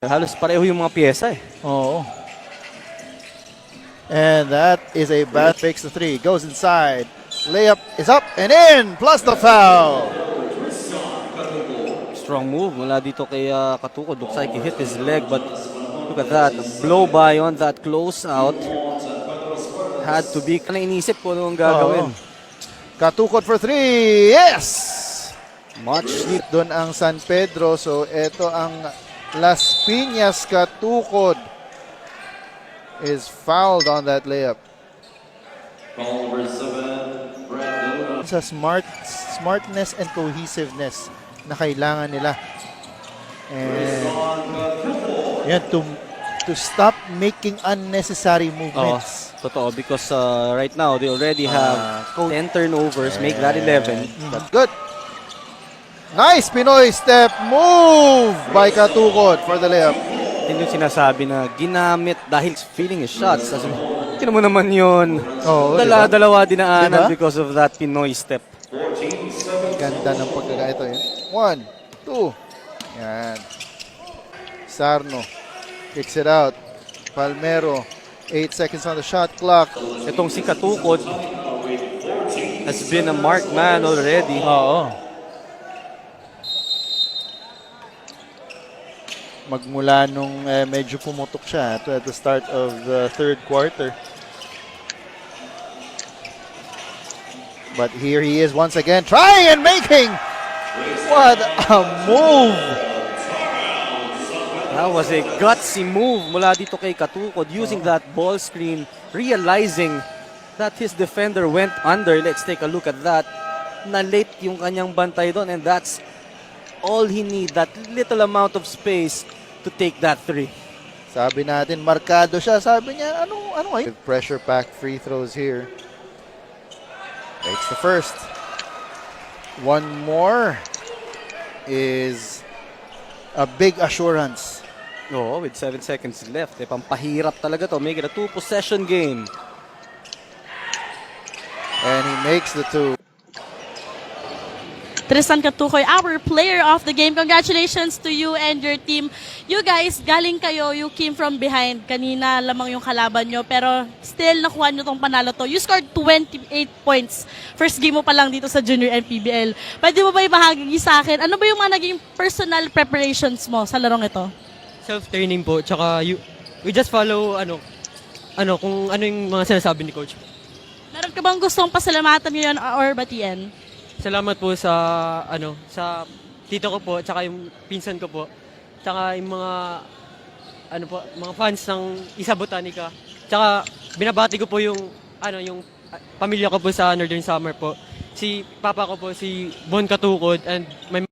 Halos pareho yung mga pyesa eh. Oo. And that is a bad fakes the three. Goes inside. Layup is up and in. Plus the foul. Strong move mula dito kay Katukod. Looks like he hit his leg, but look at that. Blow by on that close out. Had to be. Kaya inisip ko anong gagawin. Katukod for three. Yes! Much need. Doon ang San Pedro. So ito ang Las Piñas. Katukod is fouled on that layup. Sa smartness and cohesiveness na kailangan nila. And yan, to stop making unnecessary movements. Totoo, because right now they already have 10 turnovers, make that 11. That's good. Nice Pinoy step move by Katukod for the layup. Yun yung sinasabi na ginamit dahil feeling his shots. Tignan mo naman yun. Dalawa dinaanan because of that Pinoy step. Ganda ng pagkakaito yun. 1, 2. Yan. Sarno kicks it out. Palmero, 8 seconds on the shot clock. Itong si Katukod has been a marked man already. Oo. Magmula nung medyo pumutok siya at the start of the third quarter. But here he is once again, trying and making. What a move! That was a gutsy move mula dito kay Katukod, using that ball screen, realizing that his defender went under. Let's take a look at that. Na-late yung kanyang bantay doon, and that's all he need, that little amount of space to take that three. Sabi natin, markado siya. Sabi niya, ano ay? Pressure pack free throws here. Takes the first. One more is a big assurance. Oo, with 7 seconds left. Pampahirap talaga to. Make it a 2-possession game. And he makes the two. Tristan Katukoy, our player of the game. Congratulations to you and your team. You guys, galing kayo, you came from behind. Kanina lamang yung kalaban nyo, pero still nakuha nyo tong panalo to. You scored 28 points. First game mo pa lang dito sa Junior MPBL. Pwede mo ba ibahagi sa akin, ano ba yung mga naging personal preparations mo sa larong ito? Self-training po, tsaka we just follow kung ano yung mga sinasabi ni Coach. Meron ka bang gustong pasalamatan ngayon or batiin? Salamat po sa sa tito ko po, tsaka yung pinsan ko po, tsaka yung mga fans ng Isa Botanica. Tsaka binabati ko po yung pamilya ko po sa Northern Summer po. Si papa ko po si Bon Katukod and my